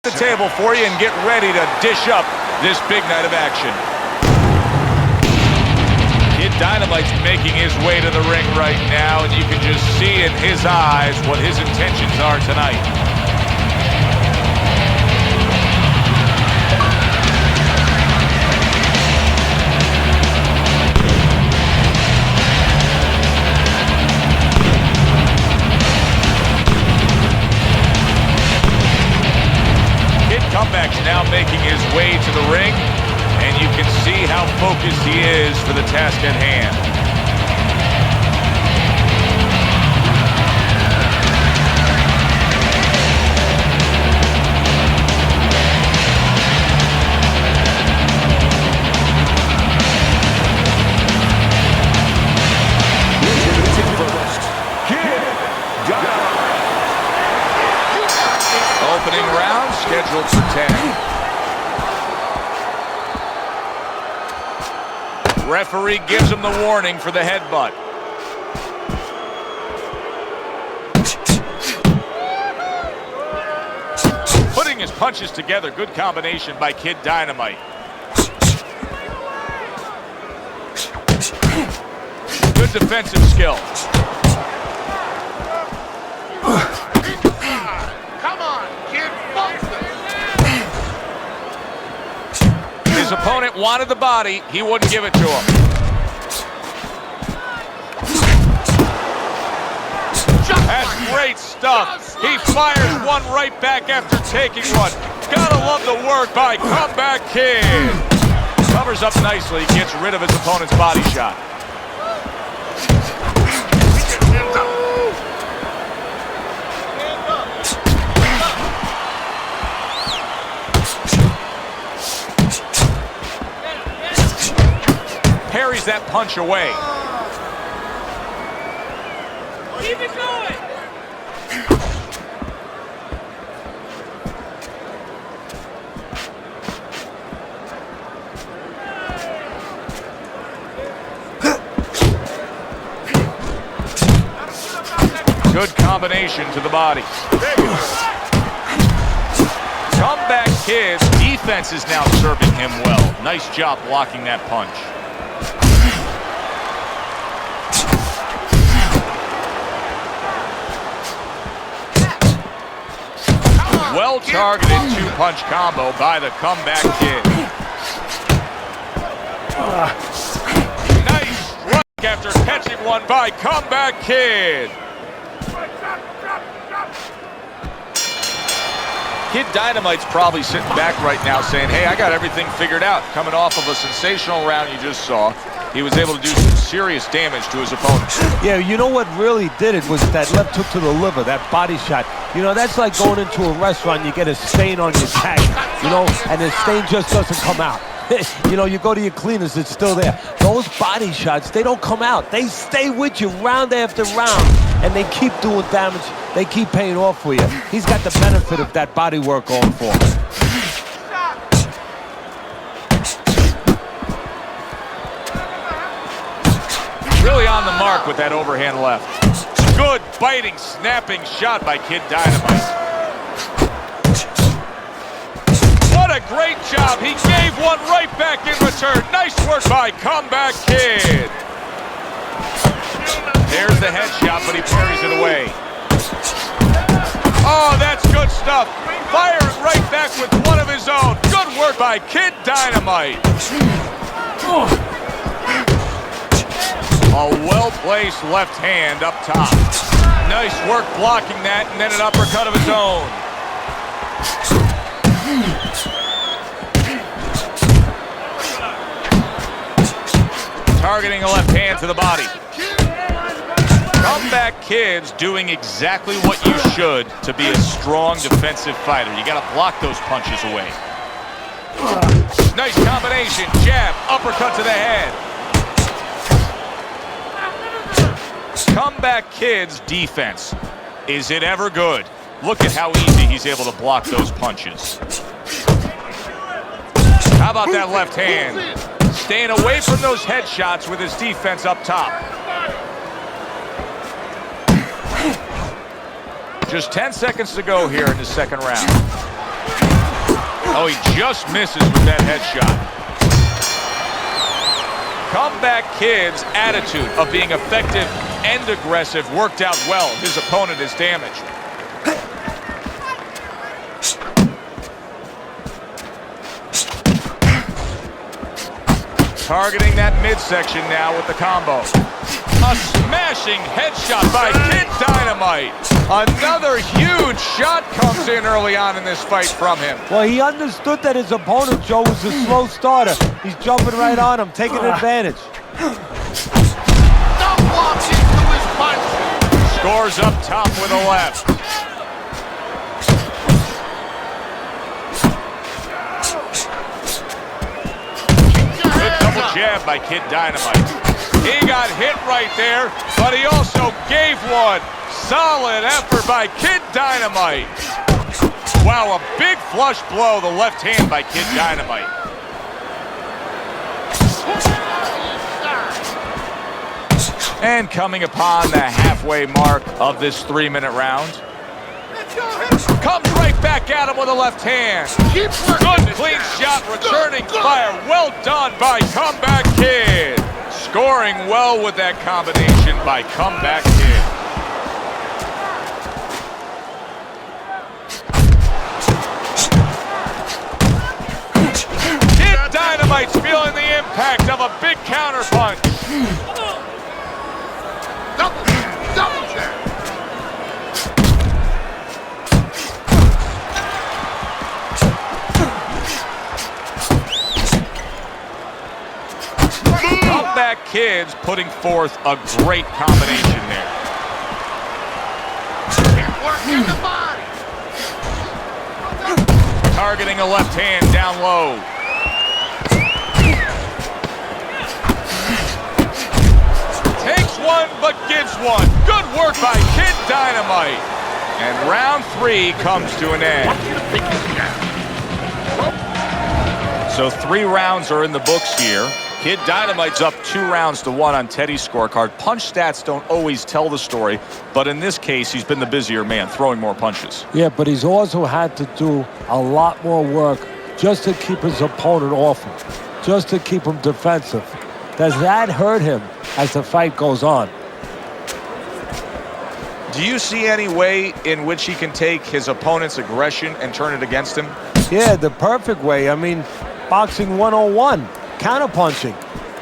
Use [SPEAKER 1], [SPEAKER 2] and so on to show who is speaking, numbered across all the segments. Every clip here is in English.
[SPEAKER 1] the table for you and get ready to dish up this big night of action. Kid Dynamite's making his way to the ring right now, and you can just see in his eyes what his intentions are tonight. Comeback's now making his way to the ring, and you can see how focused he is for the task at hand. Opening round scheduled for 10. Referee gives him the warning for the headbutt. Putting his punches together, good combination by Kid Dynamite. Good defensive skill. His opponent wanted the body. He wouldn't give it to him. That's great stuff. He fires one right back after taking one. Gotta love the work by Comeback Kid. Covers up nicely, gets rid of his opponent's body shot. Parries that punch away.
[SPEAKER 2] Keep it going.
[SPEAKER 1] Good combination to the body. Comeback Kid's defense is now serving him well. Nice job blocking that punch. Well-targeted two-punch combo by the Comeback Kid. Nice strike after catching one by Comeback Kid. Kid Dynamite's probably sitting back right now saying, hey, I got everything figured out. Coming off of a sensational round you just saw, he was able to do some serious damage to his opponent.
[SPEAKER 3] Yeah, you know what really did it was that left hook to the liver, that body shot. You know, that's like going into a restaurant, you get a stain on your tag, you know, and the stain just doesn't come out. You know, you go to your cleaners, it's still there. Those body shots, they don't come out. They stay with you round after round, and they keep doing damage. They keep paying off for you. He's got the benefit of that body work going for him.
[SPEAKER 1] Really on the mark with that overhand left. Good biting, snapping shot by Kid Dynamite. What a great job. He gave one right back in return. Nice work by Comeback Kid. There's the headshot, but he parries it away. Oh, that's good stuff. Firing right back with one of his own. Good work by Kid Dynamite. A well-placed left hand up top. Nice work blocking that, and then an uppercut of his own. Targeting a left hand to the body. Comeback Kid's doing exactly what you should to be a strong defensive fighter. You got to block those punches away. Nice combination. Jab, uppercut to the head. Comeback Kid's defense. Is it ever good? Look at how easy he's able to block those punches. How about that left hand? Staying away from those headshots with his defense up top. Just 10 seconds to go here in the second round. Oh, he just misses with that headshot. Comeback Kid's attitude of being effective and aggressive worked out well. His opponent is damaged. Targeting that midsection now with the combo. A smashing headshot by Kid Dynamite. Another huge shot comes in early on in this fight from him.
[SPEAKER 3] Well, he understood that his opponent, Joe, was a slow starter. He's jumping right on him, taking advantage.
[SPEAKER 4] Don't walk into his punch.
[SPEAKER 1] Scores up top with a left. Good double jab by Kid Dynamite. He got hit right there, but he also gave one. Solid effort by Kid Dynamite. Wow, a big flush blow, the left hand by Kid Dynamite. And coming upon the halfway mark of this 3-minute round. Comes right back at him with a left hand. Good clean shot, returning fire. Well done by Comeback Kid. Scoring well with that combination by Comeback Kid. Kid Dynamite's feeling the impact of a big counterpunch.
[SPEAKER 4] Double jab.
[SPEAKER 1] Comeback Kid's putting forth a great combination there.
[SPEAKER 4] Work in the body.
[SPEAKER 1] Targeting a left hand down low. Takes one, but gives one. Good work by Kid Dynamite. And round 3 comes to an end. So 3 rounds are in the books here. Kid Dynamite's up 2-1 on Teddy's scorecard. Punch stats don't always tell the story, but in this case, he's been the busier man, throwing more punches.
[SPEAKER 3] Yeah, but he's also had to do a lot more work just to keep his opponent off him, just to keep him defensive. Does that hurt him as the fight goes on?
[SPEAKER 1] Do you see any way in which he can take his opponent's aggression and turn it against him?
[SPEAKER 3] Yeah, the perfect way. I mean, boxing 101, counterpunching.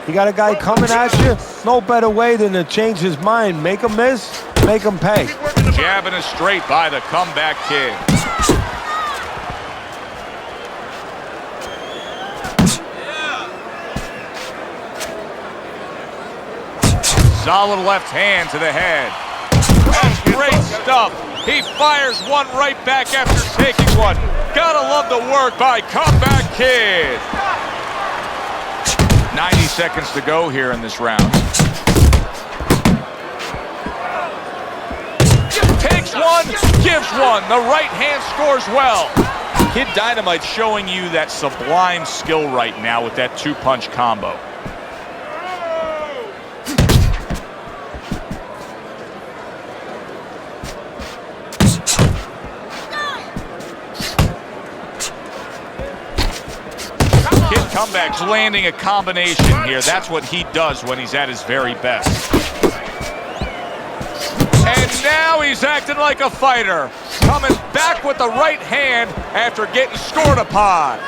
[SPEAKER 3] You got a guy coming at you, no better way than to change his mind. Make him miss, make him pay.
[SPEAKER 1] Jabbing it straight by the Comeback Kid. Solid left hand to the head. That's great stuff. He fires one right back after taking one. Gotta love the work by Comeback Kid. 90 seconds to go here in this round. Takes one, gives one. The right hand scores well. Kid Dynamite showing you that sublime skill right now with that 2-punch combo. Comeback's landing a combination here. That's what he does when he's at his very best. And now he's acting like a fighter. Coming back with the right hand after getting scored upon.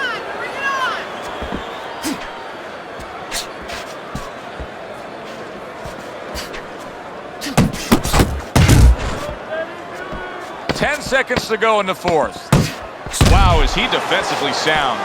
[SPEAKER 1] Ten seconds to go in the 4th. Wow, is he defensively sound.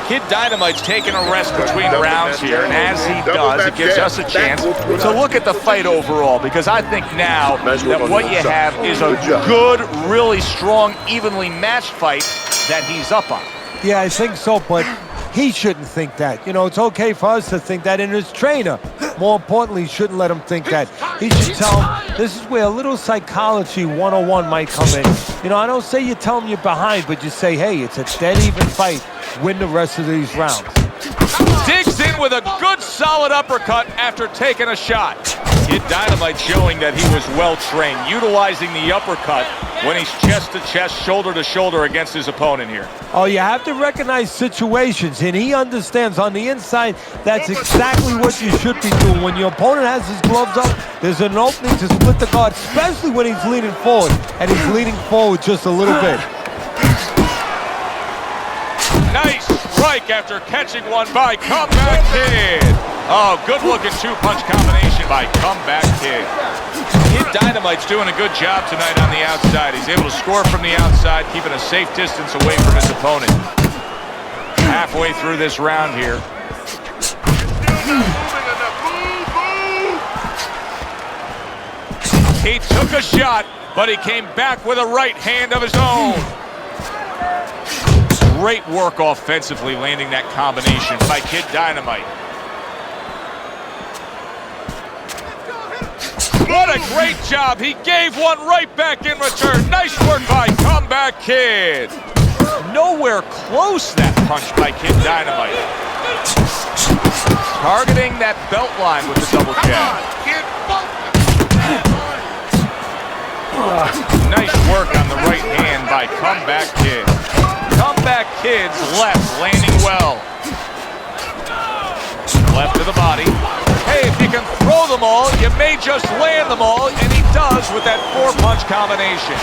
[SPEAKER 1] Kid Dynamite's taking a rest between rounds here, and as he does, it gives us a chance to look at the fight overall, because I think now that what you have is a good, really strong, evenly matched fight that he's up on.
[SPEAKER 3] Yeah, I think so, but he shouldn't think that. You know, it's okay for us to think that, and his trainer, more importantly, shouldn't let him think that. He should tell him this is where a little psychology 101 might come in. You know, I don't say you tell him you're behind, but you say, hey, it's a dead even fight. Win the rest of these rounds.
[SPEAKER 1] Digs in with a good solid uppercut after taking a shot. Kid Dynamite showing that he was well trained, utilizing the uppercut when he's chest to chest, shoulder to shoulder against his opponent here.
[SPEAKER 3] Oh, you have to recognize situations, and he understands on the inside that's exactly what you should be doing. When your opponent has his gloves up, there's an opening to split the guard, especially when he's leaning forward, and he's leaning forward just a little bit.
[SPEAKER 1] Nice strike after catching one by Comeback Kid. Oh, good-looking two-punch combination by Comeback Kid. Kid Dynamite's doing a good job tonight on the outside. He's able to score from the outside, keeping a safe distance away from his opponent. Halfway through this round here. He took a shot, but he came back with a right hand of his own. Great work offensively, landing that combination by Kid Dynamite. What a great job. He gave one right back in return. Nice work by Comeback Kid. Nowhere close, that punch by Kid Dynamite. Targeting that belt line with the double jab. Nice work on the right hand by Comeback Kid. Comeback Kid's left landing well. Left to the body. Hey, if you can throw them all, you may just land them all, and he does with that four-punch combination.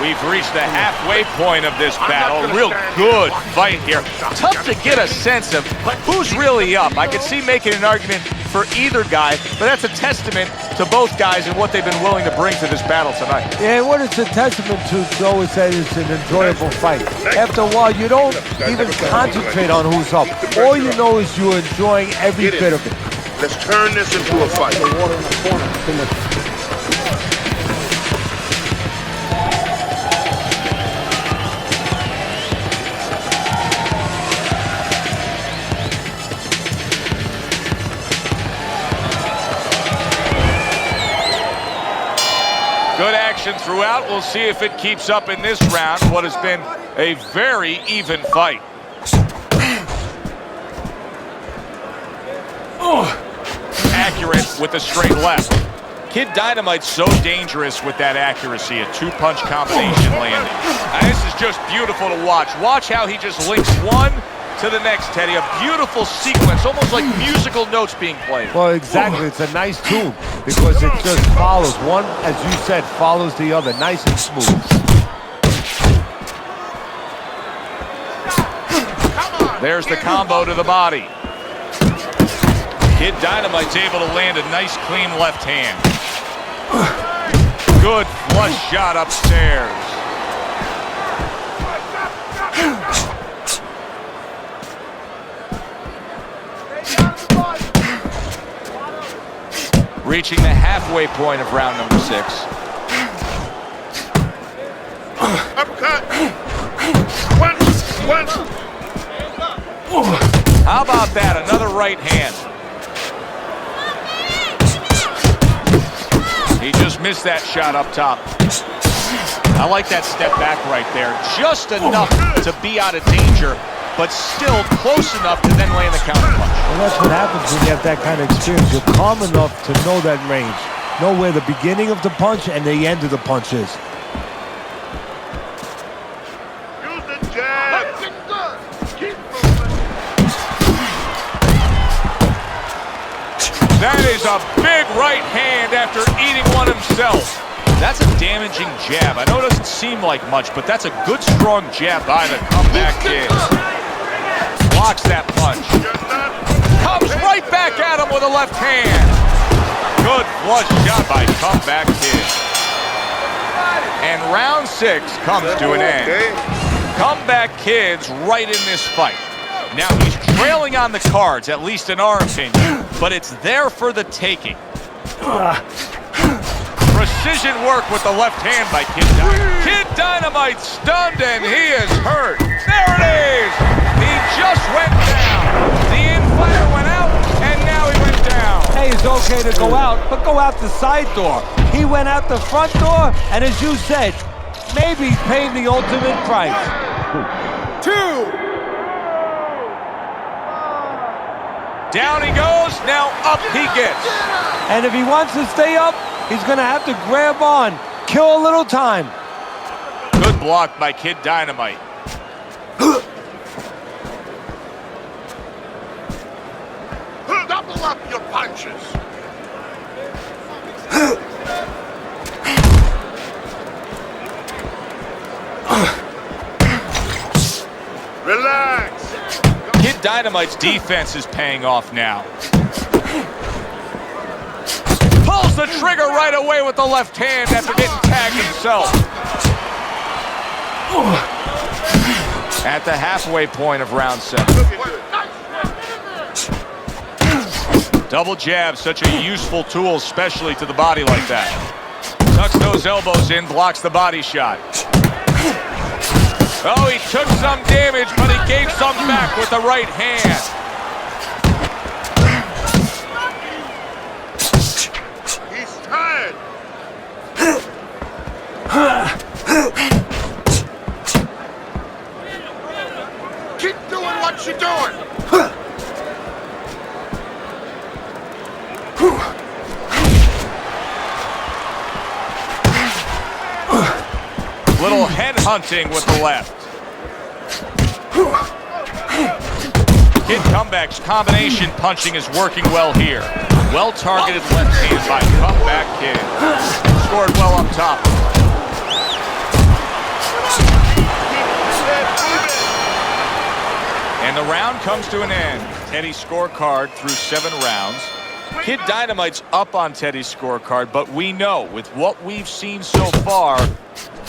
[SPEAKER 1] We've reached the halfway point of this battle. Real good fight here. Tough to get a sense of who's really up. I could see making an argument for either guy, but that's a testament to both guys and what they've been willing to bring to this battle tonight.
[SPEAKER 3] Yeah, what it's a testament to, Joe, is that it's an enjoyable fight. After a while, you don't even concentrate on who's up. All you know is you're enjoying every bit of it.
[SPEAKER 4] Let's turn this into a fight.
[SPEAKER 1] Good action throughout. We'll see if it keeps up in this round, what has been a very even fight. Accurate with the straight left. Kid Dynamite's so dangerous with that accuracy, a two-punch combination landing. Now, this is just beautiful to watch. Watch how he just links one to the next, Teddy. A beautiful sequence, almost like musical notes being played.
[SPEAKER 3] Well, exactly. It's a nice tune because it just follows. One, as you said, follows the other. Nice and smooth.
[SPEAKER 1] There's the combo to the body. Kid Dynamite's able to land a nice, clean left hand. Good flush shot upstairs. Reaching the halfway point of round number 6.
[SPEAKER 4] Uppercut. One.
[SPEAKER 1] How about that? Another right hand. He just missed that shot up top. I like that step back right there. Just enough to be out of danger, but still close enough to then land the counter punch.
[SPEAKER 3] Well, that's what happens when you have that kind of experience. You're calm enough to know that range. Know where the beginning of the punch and the end of the punch is.
[SPEAKER 4] Use the jab. Keep
[SPEAKER 1] That is a big right hand after eating one himself. That's a damaging jab. I know it doesn't seem like much, but that's a good, strong jab by the Comeback Kid. Blocks that punch. Comes right back at him with a left hand. Good flush shot by Comeback Kid. And round 6 comes to an end. Comeback Kid's right in this fight. Now he's trailing on the cards, at least in our opinion, but it's there for the taking. Precision work with the left hand by Kid Dynamite. Kid Dynamite stunned and he is hurt. There it is! He just went down. The in-fighter went out and now he went down.
[SPEAKER 3] Hey, it's okay to go out, but go out the side door. He went out the front door, and as you said, maybe he's paying the ultimate price.
[SPEAKER 2] 2.
[SPEAKER 1] Down he goes, now up he gets.
[SPEAKER 3] And if he wants to stay up, he's going to have to grab on. Kill a little time.
[SPEAKER 1] Good block by Kid Dynamite.
[SPEAKER 4] Double up your punches. Relax.
[SPEAKER 1] Kid Dynamite's defense is paying off now. Pulls the trigger right away with the left hand after getting tagged himself. At the halfway point of round 7. Double jab, such a useful tool, especially to the body like that. Tucks those elbows in, blocks the body shot. Oh, he took some damage, but he gave some back with the right hand.
[SPEAKER 4] He's tired. Keep doing what you're doing.
[SPEAKER 1] Little head hunting with the left. Kid Comeback's combination punching is working well here. Well-targeted left hand by Comeback Kid. Scored well up top. And the round comes to an end. Teddy's scorecard through 7 rounds. Kid Dynamite's up on Teddy's scorecard, but we know with what we've seen so far,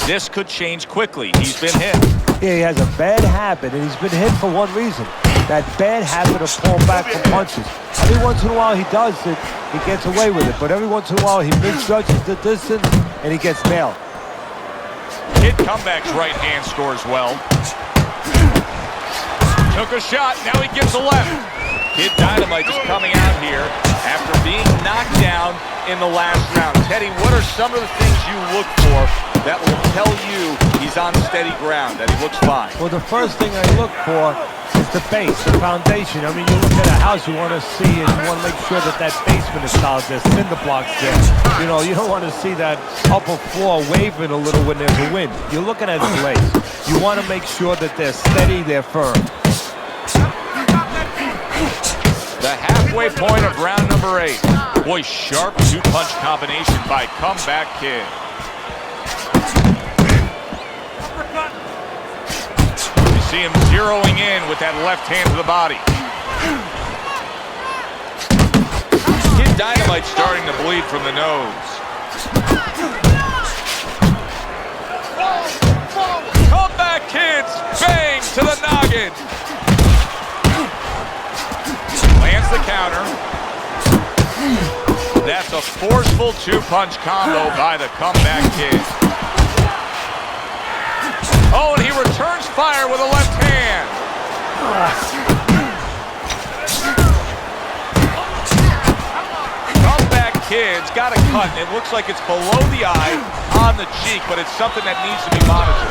[SPEAKER 1] this could change quickly. He's been hit.
[SPEAKER 3] Yeah, he has a bad habit, and he's been hit for one reason. That bad habit of pulling back from punches. Every once in a while he does it, he gets away with it. But every once in a while he misjudges the distance, and he gets nailed.
[SPEAKER 1] Kid Comeback's right hand scores well. Took a shot, now he gives a left. Kid Dynamite is coming out here after being knocked down in the last round. Teddy, what are some of the things you look for that will tell you he's on steady ground, that he looks fine?
[SPEAKER 3] Well, the first thing I look for is the base, the foundation. I mean, you look at a house, you want to see and you want to make sure that that basement is solid, there's cinder blocks there. You know, you don't want to see that upper floor waving a little when there's a wind. You're looking at the blades. You want to make sure that they're steady, they're firm.
[SPEAKER 1] The halfway point of round number 8. Boy, sharp 2-punch combination by Comeback Kid. You see him zeroing in with that left hand to the body. Kid Dynamite starting to bleed from the nose. Comeback Kid's bang to the noggin. Lands the counter. That's a forceful 2-punch combo by the Comeback Kid. Oh, and he returns fire with a left hand. Comeback Kid's got a cut, and it looks like it's below the eye on the cheek, but it's something that needs to be monitored.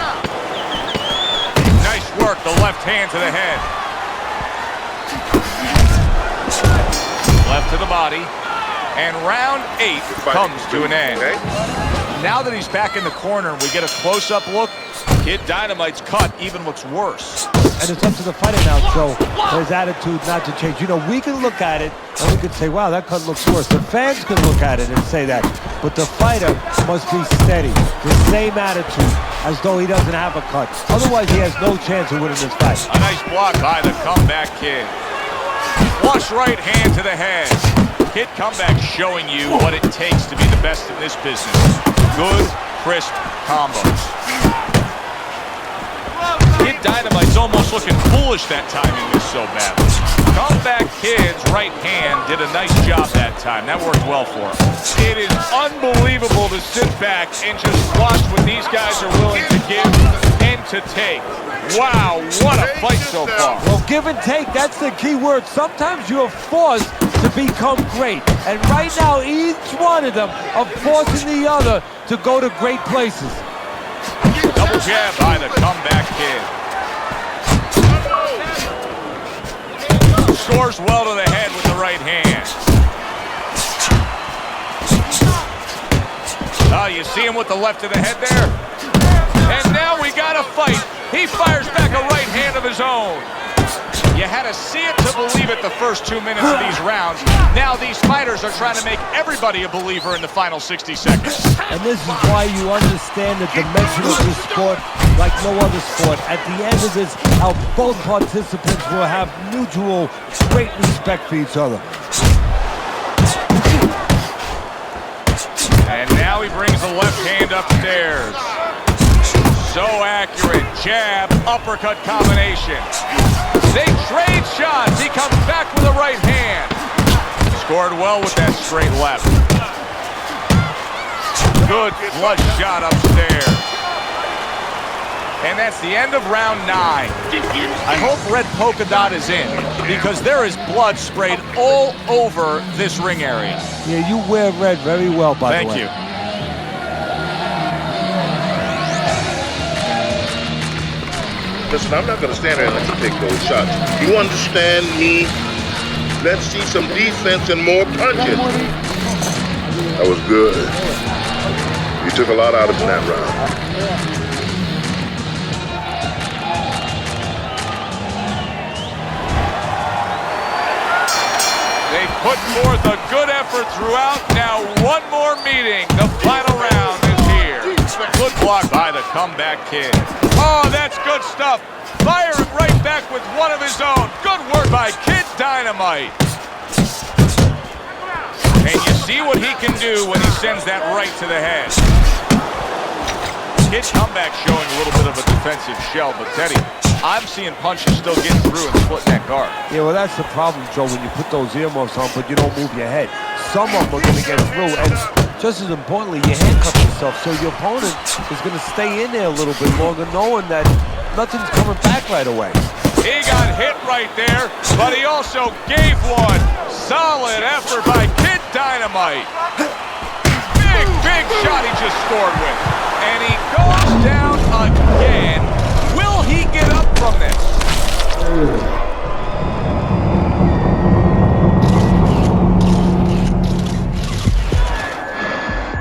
[SPEAKER 1] Nice work, the left hand to the head. Left to the body, and round 8 comes to an end. Now that he's back in the corner and we get a close-up look, Kid Dynamite's cut even looks worse.
[SPEAKER 3] And it's up to the fighter now, Joe, his attitude not to change. You know, we can look at it and we can say, wow, that cut looks worse. The fans can look at it and say that. But the fighter must be steady, the same attitude, as though he doesn't have a cut. Otherwise, he has no chance of winning this fight.
[SPEAKER 1] A nice block by the Comeback Kid. Flush right hand to the head. Kid Comeback showing you what it takes to be the best in this business. Good, crisp combos. Kid Dynamite's almost looking foolish that time he missed so badly. Comeback Kid's right hand did a nice job that time. That worked well for him. It is unbelievable to sit back and just watch what these guys are willing to give and to take. Wow, what a fight so far.
[SPEAKER 3] Well, give and take, that's the key word. Sometimes you're forced to become great. And right now, each one of them are forcing the other to go to great places.
[SPEAKER 1] Double jab by the Comeback Kid. Scores well to the head with the right hand. you see him with the left to the head there? And now we got a fight. He fires back a right hand of his own. You had to see it to believe it the first 2 minutes of these rounds. Now these fighters are trying to make everybody a believer in the final 60 seconds.
[SPEAKER 3] And this is why you understand the dimension of this sport like no other sport. At the end of this, how both participants will have mutual great respect for each other.
[SPEAKER 1] And now he brings the left hand upstairs. So accurate. Jab, uppercut combination. They trade shots. He comes back with a right hand. Scored well with that straight left. Good flush shot upstairs. And that's the end of round 9. I hope red polka dot is in, because there is blood sprayed all over this ring area.
[SPEAKER 3] Yeah, you wear red very well, by the way.
[SPEAKER 1] Thank you.
[SPEAKER 4] Listen, I'm not going to stand there and let you take those shots. You understand me? Let's see some defense and more punches. That was good. You took a lot out of him in that round.
[SPEAKER 1] They put forth a good effort throughout. Now one more meeting. The final round is here. Good block by the comeback kid. Oh, that's good stuff. Firing right back with one of his own. Good work by Kid Dynamite. And you see what he can do when he sends that right to the head. Kid comeback showing a little bit of a defensive shell, but Teddy, I'm seeing punches still getting through and splitting that guard.
[SPEAKER 3] Yeah, well, that's the problem, Joe, when you put those earmuffs on, but you don't move your head. Some of them are going to get through, and just as importantly, you handcuff yourself, so your opponent is going to stay in there a little bit longer, knowing that nothing's coming back right away.
[SPEAKER 1] He got hit right there, but he also gave one. Solid effort by Kid Dynamite. Big shot he just scored with. And he goes down again. Will he get up from this?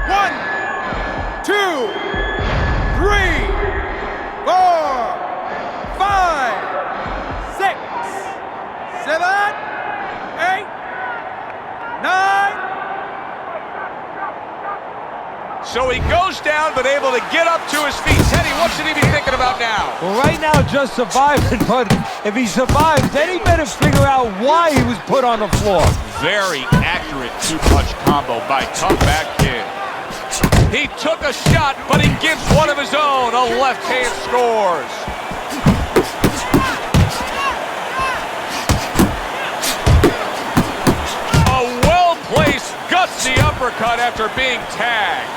[SPEAKER 2] 1, 2, 3, 4, 5, 6, 7, 8, 9.
[SPEAKER 1] So he goes down, but able to get up to his feet. Teddy, what should he be thinking about now?
[SPEAKER 3] Well, right now, just surviving, but if he survives, then he better figure out why he was put on the floor.
[SPEAKER 1] Very accurate two-punch combo by Comeback Kid. He took a shot, but he gives one of his own. A left hand scores. A well-placed, gutsy uppercut after being tagged.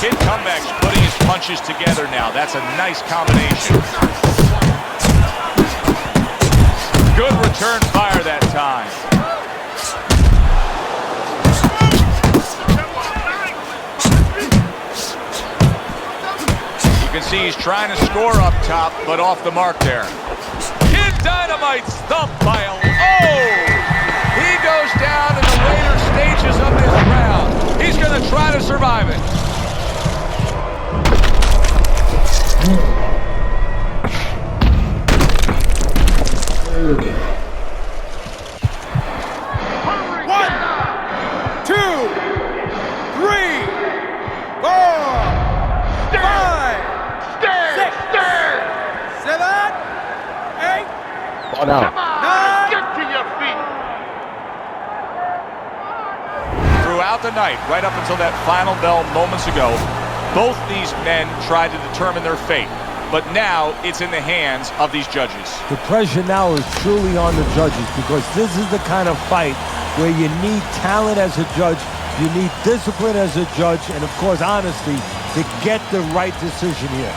[SPEAKER 1] Kid Comeback's putting his punches together now. That's a nice combination. Good return fire that time. You can see he's trying to score up top, but off the mark there. Kid Dynamite stumped by a... Oh! He goes down in the later stages of this round. He's going to try to survive it.
[SPEAKER 4] Come on, get to your feet.
[SPEAKER 1] Throughout the night, right up until that final bell moments ago, both these men tried to determine their fate. But now it's in the hands of these judges.
[SPEAKER 3] The pressure now is truly on the judges, because this is the kind of fight where you need talent as a judge, you need discipline as a judge, and of course honesty to get the right decision here.